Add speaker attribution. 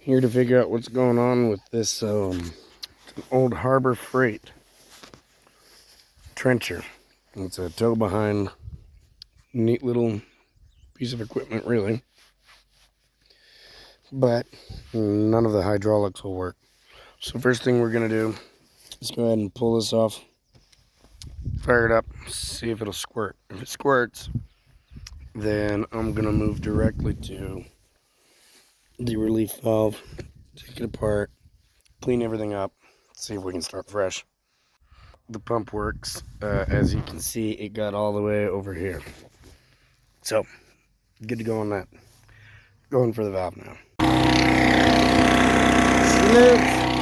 Speaker 1: here to figure out what's going on with this old Harbor Freight trencher. It's a tow behind, neat little piece of equipment really, but none of the hydraulics will work. So first thing we're going to do is go ahead and pull this off, fire it up, see if it'll squirt. If it squirts, then I'm going to move directly to the relief valve, take it apart, clean everything up, see if we can start fresh. The pump works. As you can see, it got all the way over here. So, good to go on that. Going for the valve now. Snoops.